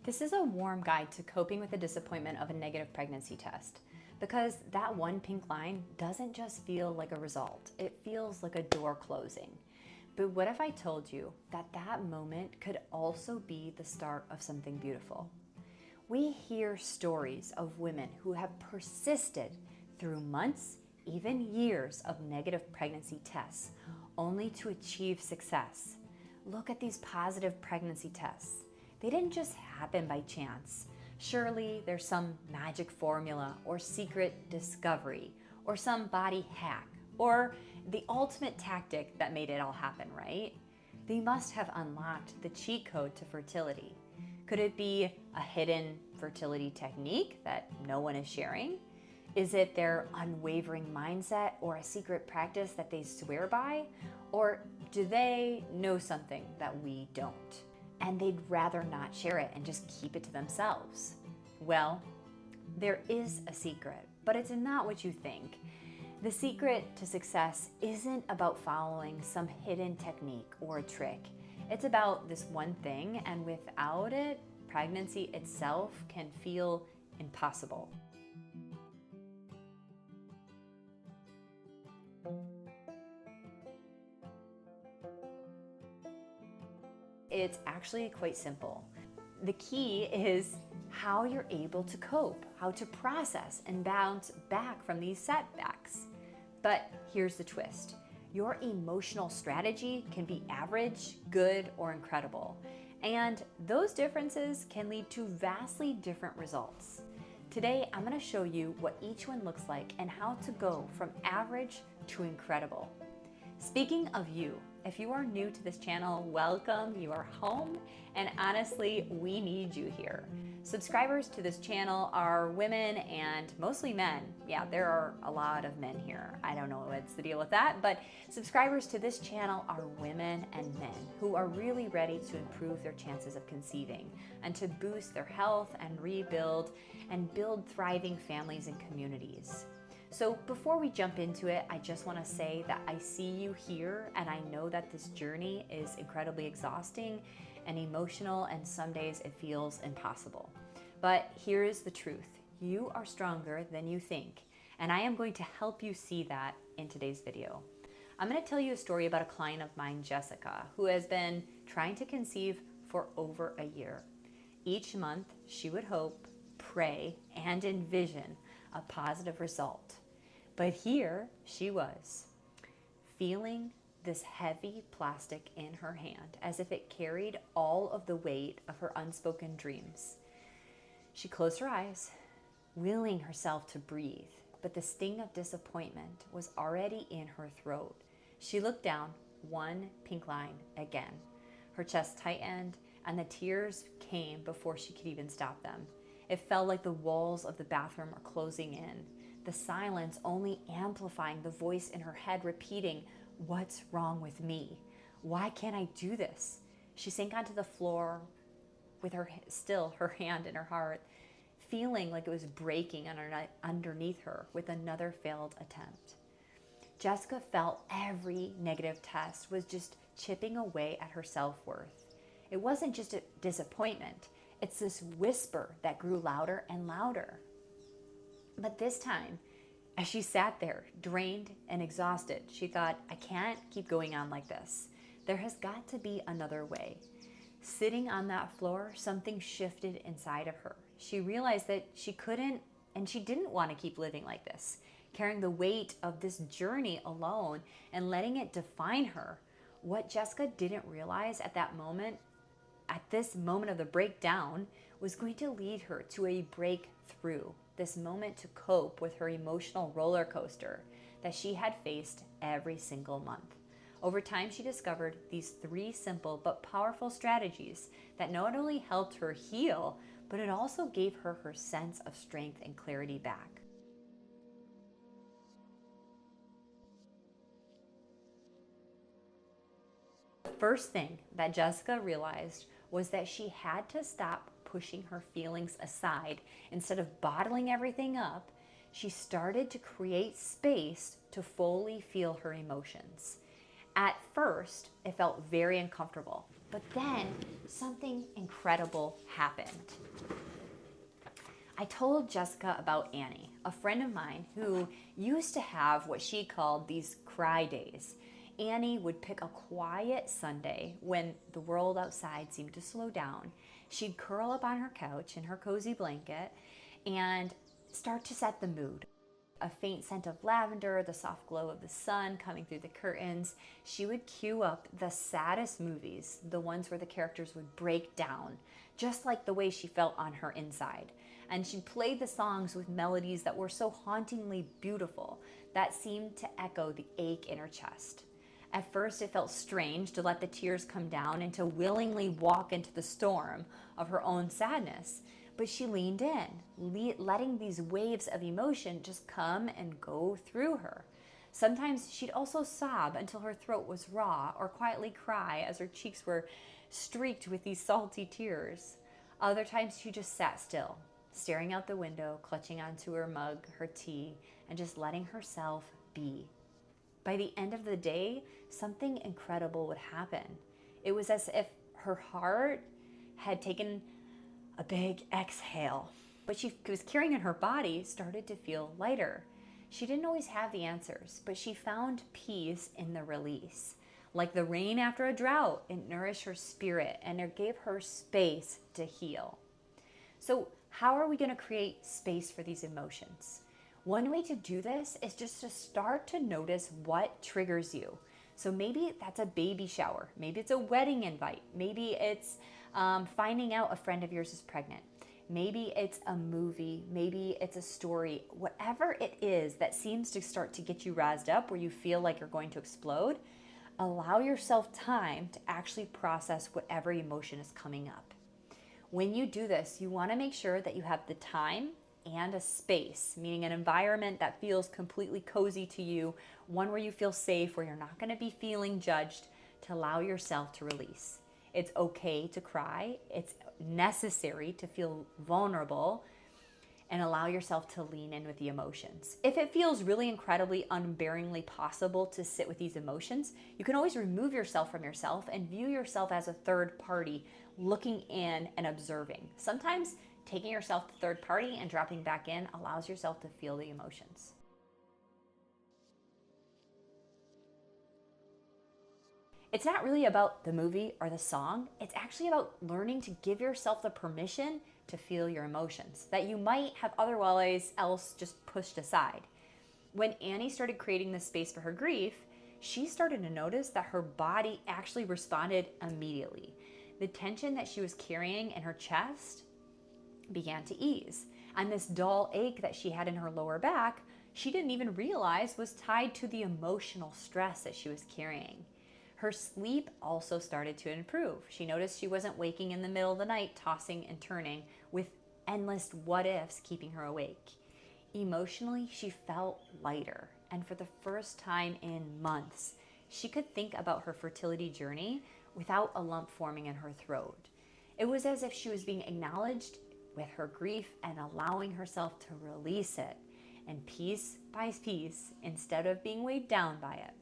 This is a warm guide to coping with the disappointment of a negative pregnancy test, because that one pink line doesn't just feel like a result, it feels like a door closing. But what if I told you that that moment could also be the start of something beautiful? We hear stories of women who have persisted through months, even years of negative pregnancy tests, only to achieve success. Look at these positive pregnancy tests. They didn't just happen by chance. Surely there's some magic formula or secret discovery or some body hack or the ultimate tactic that made it all happen, right? They must have unlocked the cheat code to fertility. Could it be a hidden fertility technique that no one is sharing? Is it their unwavering mindset or a secret practice that they swear by? Or do they know something that we don't? And they'd rather not share it and just keep it to themselves? Well, there is a secret, but it's not what you think. The secret to success isn't about following some hidden technique or a trick. It's about this one thing, and without it, pregnancy itself can feel impossible. It's actually quite simple. The key is how you're able to cope, how to process and bounce back from these setbacks. But here's the twist. Your emotional strategy can be average, good, or incredible. And those differences can lead to vastly different results. Today, I'm going to show you what each one looks like and how to go from average to incredible. Speaking of you, if you are new to this channel, welcome, you are home, and honestly, we need you here. Subscribers to this channel are women and mostly men. Yeah, there are a lot of men here. I don't know what's the deal with that, but subscribers to this channel are women and men who are really ready to improve their chances of conceiving and to boost their health and rebuild and build thriving families and communities. So before we jump into it, I just want to say that I see you here, and I know that this journey is incredibly exhausting and emotional, and some days it feels impossible. But here is the truth. You are stronger than you think, and I am going to help you see that in today's video. I'm going to tell you a story about a client of mine, Jessica, who has been trying to conceive for over a year. Each month, she would hope, pray, and envision a positive result. But here she was, feeling this heavy plastic in her hand as if it carried all of the weight of her unspoken dreams. She closed her eyes, willing herself to breathe, but the sting of disappointment was already in her throat. She looked down, one pink line again. Her chest tightened, and the tears came before she could even stop them. It felt like the walls of the bathroom are closing in, the silence only amplifying the voice in her head repeating, "What's wrong with me? Why can't I do this?" She sank onto the floor with her hand in her heart, feeling like it was breaking underneath her with another failed attempt. Jessica felt every negative test was just chipping away at her self-worth. It wasn't just a disappointment. It's this whisper that grew louder and louder. But this time, as she sat there, drained and exhausted, she thought, I can't keep going on like this. There has got to be another way. Sitting on that floor, something shifted inside of her. She realized that she couldn't and she didn't want to keep living like this, carrying the weight of this journey alone and letting it define her. What Jessica didn't realize at this moment of the breakdown, was going to lead her to a breakthrough, this moment to cope with her emotional roller coaster that she had faced every single month. Over time, she discovered these 3 simple but powerful strategies that not only helped her heal, but it also gave her her sense of strength and clarity back. The first thing that Jessica realized was that she had to stop pushing her feelings aside. Instead of bottling everything up, she started to create space to fully feel her emotions. At first, it felt very uncomfortable. But then something incredible happened. I told Jessica about Annie, a friend of mine who used to have what she called these cry days. Annie would pick a quiet Sunday when the world outside seemed to slow down. She'd curl up on her couch in her cozy blanket and start to set the mood. A faint scent of lavender, the soft glow of the sun coming through the curtains. She would cue up the saddest movies, the ones where the characters would break down, just like the way she felt on her inside. And she'd play the songs with melodies that were so hauntingly beautiful that seemed to echo the ache in her chest. At first, it felt strange to let the tears come down and to willingly walk into the storm of her own sadness. But she leaned in, letting these waves of emotion just come and go through her. Sometimes she'd also sob until her throat was raw, or quietly cry as her cheeks were streaked with these salty tears. Other times she just sat still, staring out the window, clutching onto her mug, her tea, and just letting herself be. By the end of the day, something incredible would happen. It was as if her heart had taken a big exhale. What she was carrying in her body started to feel lighter. She didn't always have the answers, but she found peace in the release. Like the rain after a drought, it nourished her spirit and it gave her space to heal. So, how are we going to create space for these emotions? One way to do this is just to start to notice what triggers you. So maybe that's a baby shower. Maybe it's a wedding invite. Maybe it's finding out a friend of yours is pregnant. Maybe it's a movie. Maybe it's a story. Whatever it is that seems to start to get you razzed up where you feel like you're going to explode, allow yourself time to actually process whatever emotion is coming up. When you do this, you want to make sure that you have the time and a space, meaning an environment that feels completely cozy to you, one where you feel safe, where you're not going to be feeling judged, to allow yourself to release. It's okay to cry. It's necessary to feel vulnerable and allow yourself to lean in with the emotions. If it feels really incredibly unbearingly possible to sit with these emotions, you can always remove yourself from yourself and view yourself as a third party looking in and observing. Sometimes taking yourself to third party and dropping back in allows yourself to feel the emotions. It's not really about the movie or the song. It's actually about learning to give yourself the permission to feel your emotions that you might have otherwise else just pushed aside. When Annie started creating this space for her grief, she started to notice that her body actually responded immediately. The tension that she was carrying in her chest began to ease. And this dull ache that she had in her lower back, she didn't even realize was tied to the emotional stress that she was carrying. Her sleep also started to improve. She noticed she wasn't waking in the middle of the night, tossing and turning with endless what ifs keeping her awake. Emotionally, she felt lighter. And for the first time in months, she could think about her fertility journey without a lump forming in her throat. It was as if she was being acknowledged with her grief and allowing herself to release it, and piece by piece, instead of being weighed down by it.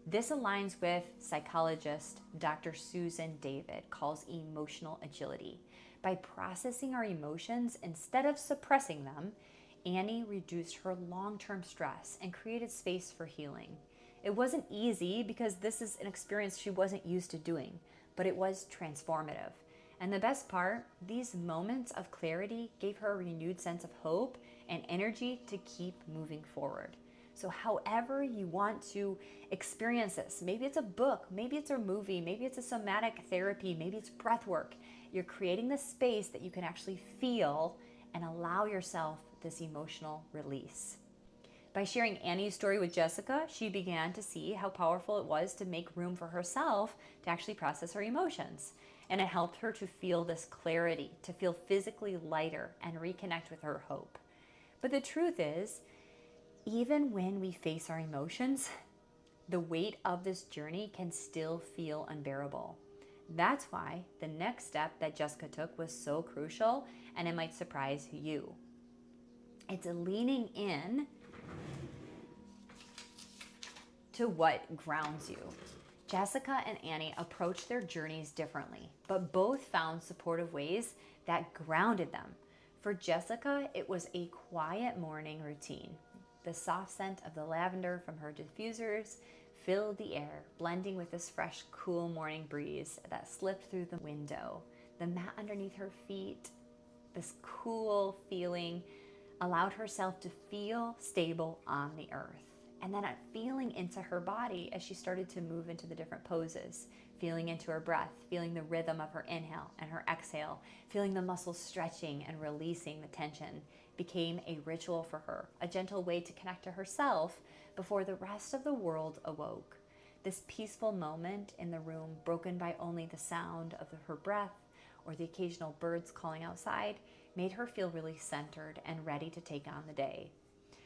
This aligns with psychologist Dr. Susan David calls emotional agility. By processing our emotions instead of suppressing them, Annie reduced her long-term stress and created space for healing. It wasn't easy because this is an experience she wasn't used to doing, but it was transformative. And the best part, these moments of clarity gave her a renewed sense of hope and energy to keep moving forward. So however you want to experience this, maybe it's a book, maybe it's a movie, maybe it's a somatic therapy, maybe it's breath work, you're creating the space that you can actually feel and allow yourself this emotional release. By sharing Annie's story with Jessica, she began to see how powerful it was to make room for herself to actually process her emotions. And it helped her to feel this clarity, to feel physically lighter and reconnect with her hope. But the truth is, even when we face our emotions, the weight of this journey can still feel unbearable. That's why the next step that Jessica took was so crucial, and it might surprise you. It's leaning in to what grounds you. Jessica and Annie approached their journeys differently, but both found supportive ways that grounded them. For Jessica, it was a quiet morning routine. The soft scent of the lavender from her diffusers filled the air, blending with this fresh, cool morning breeze that slipped through the window. The mat underneath her feet, this cool feeling, allowed herself to feel stable on the earth. And then feeling into her body as she started to move into the different poses, feeling into her breath, feeling the rhythm of her inhale and her exhale, feeling the muscles stretching and releasing the tension became a ritual for her, a gentle way to connect to herself before the rest of the world awoke. This peaceful moment in the room, broken by only the sound of her breath or the occasional birds calling outside, made her feel really centered and ready to take on the day.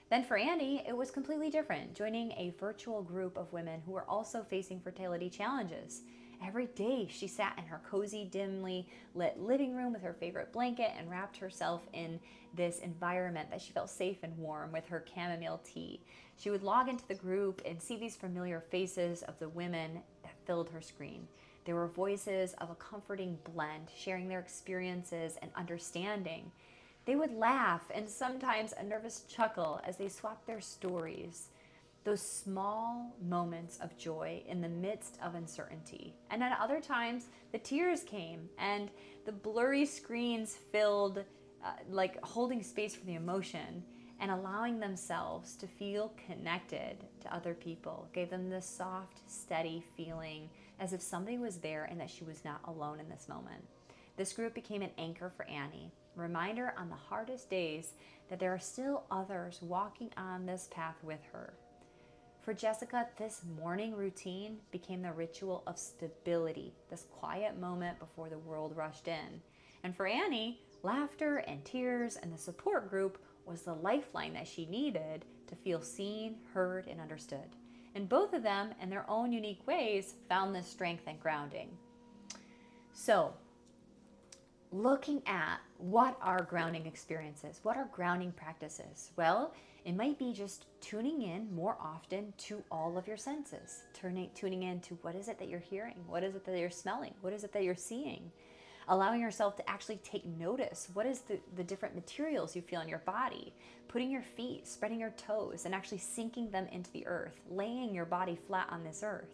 Then for Annie, it was completely different, joining a virtual group of women who were also facing fertility challenges. Every day she sat in her cozy, dimly lit living room with her favorite blanket and wrapped herself in this environment that she felt safe and warm with her chamomile tea. She would log into the group and see these familiar faces of the women that filled her screen. There were voices of a comforting blend, sharing their experiences and understanding. They would laugh and sometimes a nervous chuckle as they swapped their stories. Those small moments of joy in the midst of uncertainty. And at other times, the tears came and the blurry screens filled, like holding space for the emotion and allowing themselves to feel connected to other people. Gave them this soft, steady feeling as if somebody was there and that she was not alone in this moment. This group became an anchor for Annie, a reminder on the hardest days that there are still others walking on this path with her. For Jessica, this morning routine became the ritual of stability, this quiet moment before the world rushed in. And for Annie, laughter and tears and the support group was the lifeline that she needed to feel seen, heard, and understood. And both of them, in their own unique ways, found this strength and grounding. So, looking at what are grounding experiences, what are grounding practices? Well, it might be just tuning in more often to all of your senses, tuning in to what is it that you're hearing, what is it that you're smelling, what is it that you're seeing, allowing yourself to actually take notice. What is the different materials you feel in your body, putting your feet, spreading your toes, and actually sinking them into the earth, laying your body flat on this earth.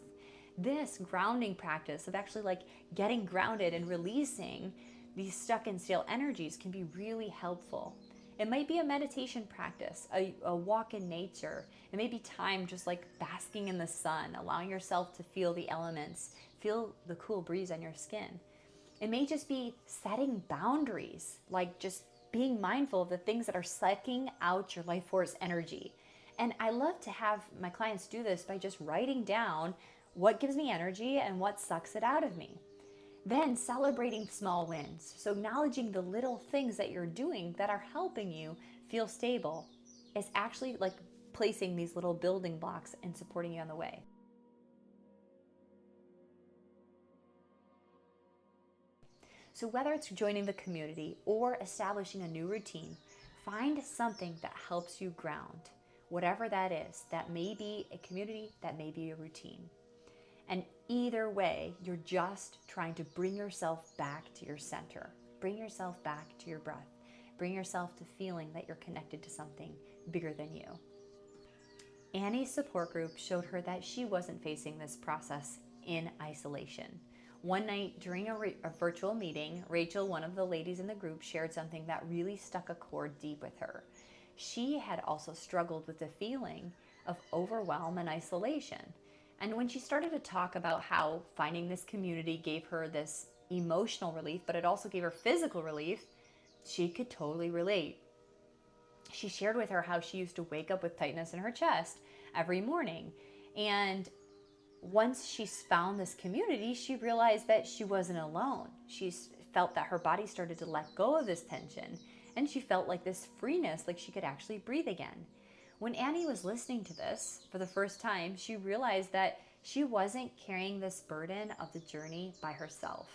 This grounding practice of actually like getting grounded and releasing these stuck and stale energies can be really helpful. It might be a meditation practice, a walk in nature. It may be time just like basking in the sun, allowing yourself to feel the elements, feel the cool breeze on your skin. It may just be setting boundaries, like just being mindful of the things that are sucking out your life force energy. And I love to have my clients do this by just writing down what gives me energy and what sucks it out of me. Then celebrating small wins. So acknowledging the little things that you're doing that are helping you feel stable is actually like placing these little building blocks and supporting you on the way. So whether it's joining the community or establishing a new routine, find something that helps you ground. Whatever that is, that may be a community, that may be a routine. And either way, you're just trying to bring yourself back to your center. Bring yourself back to your breath. Bring yourself to feeling that you're connected to something bigger than you. Annie's support group showed her that she wasn't facing this process in isolation. One night during a virtual meeting, Rachel, one of the ladies in the group, shared something that really stuck a chord deep with her. She had also struggled with the feeling of overwhelm and isolation. And when she started to talk about how finding this community gave her this emotional relief, but it also gave her physical relief, she could totally relate. She shared with her how she used to wake up with tightness in her chest every morning. And once she found this community, she realized that she wasn't alone. She felt that her body started to let go of this tension, and she felt like this freeness, like she could actually breathe again. When Annie was listening to this for the first time, she realized that she wasn't carrying this burden of the journey by herself.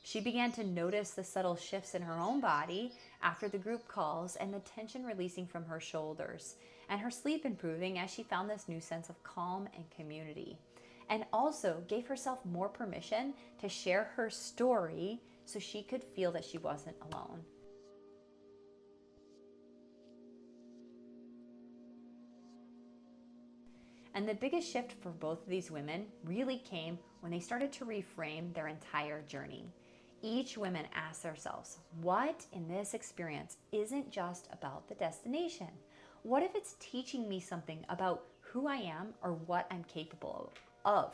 She began to notice the subtle shifts in her own body after the group calls and the tension releasing from her shoulders, and her sleep improving as she found this new sense of calm and community. and also gave herself more permission to share her story so she could feel that she wasn't alone. And the biggest shift for both of these women really came when they started to reframe their entire journey. Each woman asked themselves, what in this experience isn't just about the destination? What if it's teaching me something about who I am or what I'm capable of?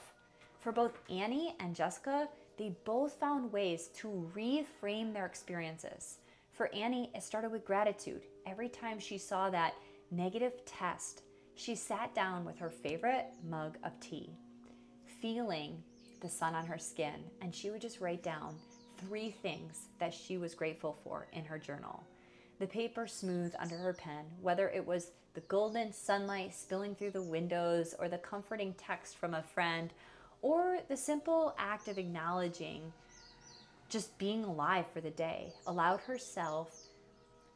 For both Annie and Jessica, they both found ways to reframe their experiences. For Annie, it started with gratitude. Every time she saw that negative test, she sat down with her favorite mug of tea, feeling the sun on her skin, and she would just write down 3 things that she was grateful for in her journal. The paper smooth under her pen, whether it was the golden sunlight spilling through the windows or the comforting text from a friend, or the simple act of acknowledging just being alive for the day, allowed herself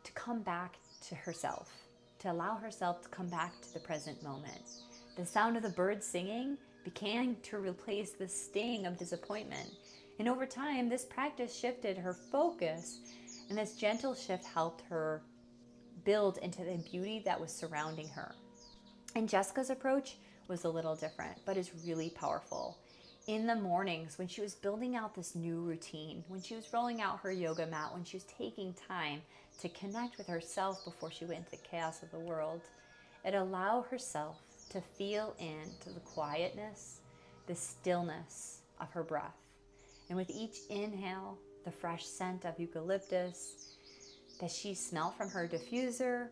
to come back to herself, to allow herself to come back to the present moment. The sound of the birds singing began to replace the sting of disappointment. And over time, this practice shifted her focus, and this gentle shift helped her build into the beauty that was surrounding her. And Jessica's approach was a little different, but is really powerful. In the mornings, when she was building out this new routine, when she was rolling out her yoga mat, when she was taking time to connect with herself before she went into the chaos of the world, it allowed herself to feel into the quietness, the stillness of her breath. And with each inhale, the fresh scent of eucalyptus that she smelled from her diffuser,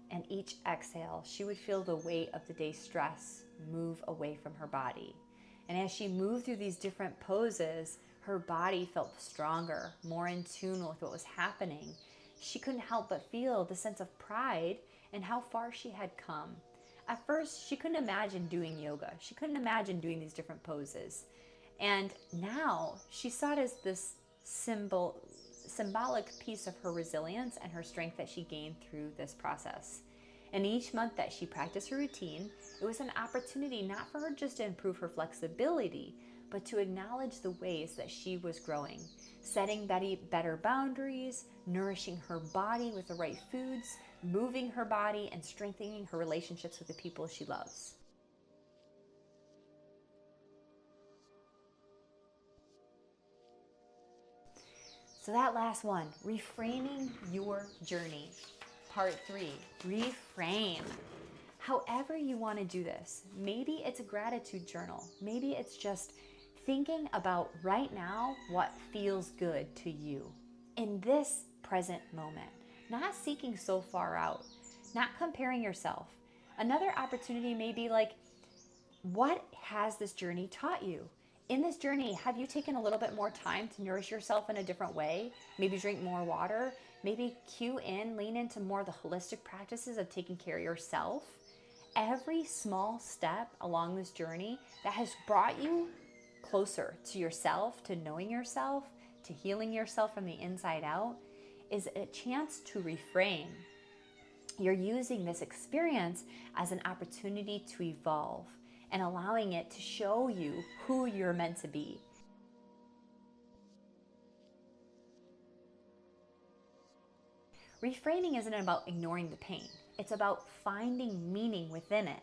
and each exhale, she would feel the weight of the day's stress move away from her body. And as she moved through these different poses, her body felt stronger, more in tune with what was happening. She couldn't help but feel the sense of pride in how far she had come. At first, she couldn't imagine doing yoga. She couldn't imagine doing these different poses. And now she saw it as this symbolic piece of her resilience and her strength that she gained through this process. And each month that she practiced her routine, it was an opportunity not for her just to improve her flexibility, but to acknowledge the ways that she was growing, setting better boundaries, nourishing her body with the right foods, moving her body, and strengthening her relationships with the people she loves. So that last one, reframing your journey. Part 3, reframe. However you want to do this, maybe it's a gratitude journal. Maybe it's just thinking about right now what feels good to you in this present moment, not seeking so far out, not comparing yourself. Another opportunity may be like, what has this journey taught you? In this journey, have you taken a little bit more time to nourish yourself in a different way? Maybe drink more water, maybe lean into more of the holistic practices of taking care of yourself. Every small step along this journey that has brought you closer to yourself, to knowing yourself, to healing yourself from the inside out, is a chance to reframe. You're using this experience as an opportunity to evolve and allowing it to show you who you're meant to be. Reframing isn't about ignoring the pain. It's about finding meaning within it.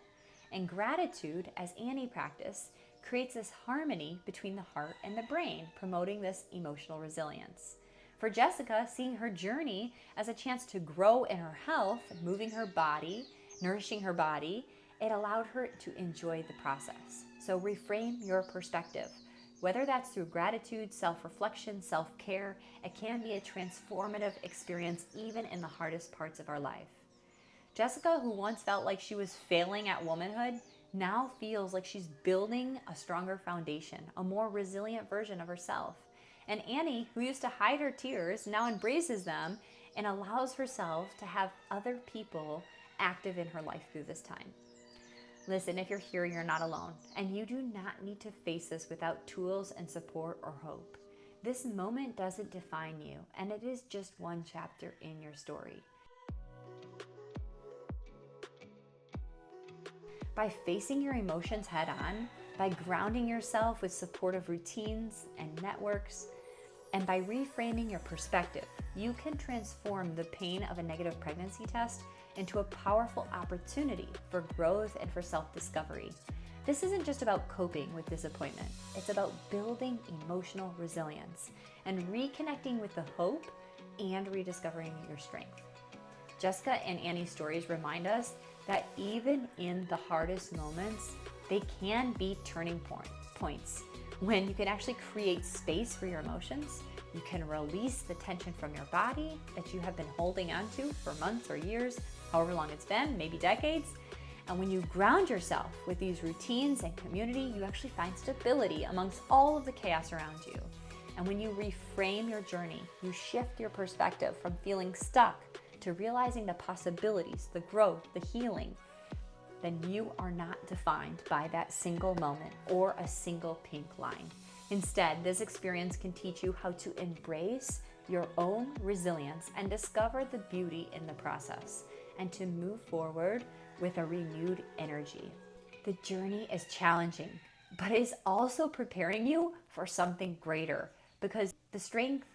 And gratitude, as Annie practiced, creates this harmony between the heart and the brain, promoting this emotional resilience. For Jessica, seeing her journey as a chance to grow in her health, moving her body, nourishing her body, it allowed her to enjoy the process. So reframe your perspective. Whether that's through gratitude, self-reflection, self-care, it can be a transformative experience even in the hardest parts of our life. Jessica, who once felt like she was failing at womanhood, now feels like she's building a stronger foundation, a more resilient version of herself. And Annie, who used to hide her tears, now embraces them and allows herself to have other people active in her life through this time. Listen, if you're here, you're not alone, and you do not need to face this without tools and support or hope. This moment doesn't define you, and it is just one chapter in your story. By facing your emotions head on, by grounding yourself with supportive routines and networks, and by reframing your perspective, you can transform the pain of a negative pregnancy test into a powerful opportunity for growth and for self-discovery. This isn't just about coping with disappointment. It's about building emotional resilience and reconnecting with the hope and rediscovering your strength. Jessica and Annie's stories remind us that even in the hardest moments, they can be turning points. When you can actually create space for your emotions, you can release the tension from your body that you have been holding on to for months or years, however long it's been, maybe decades. And when you ground yourself with these routines and community, you actually find stability amongst all of the chaos around you. And when you reframe your journey, you shift your perspective from feeling stuck to realizing the possibilities, the growth, the healing, then you are not defined by that single moment or a single pink line. Instead, this experience can teach you how to embrace your own resilience and discover the beauty in the process, and to move forward with a renewed energy. The journey is challenging, but it is also preparing you for something greater, because the strength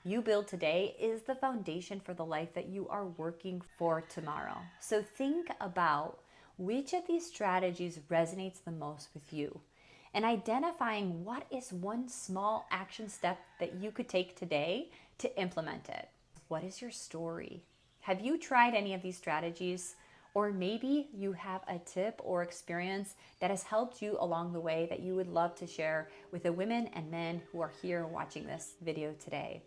you build today is the foundation for the life that you are working for tomorrow. So think about which of these strategies resonates the most with you, and identifying what is one small action step that you could take today to implement it. What is your story? Have you tried any of these strategies? Or maybe you have a tip or experience that has helped you along the way that you would love to share with the women and men who are here watching this video today.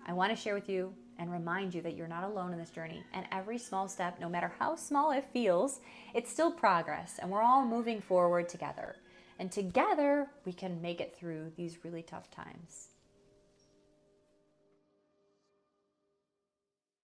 I want to share with you and remind you that you're not alone in this journey, and every small step, no matter how small it feels, it's still progress, and we're all moving forward together. And together, we can make it through these really tough times.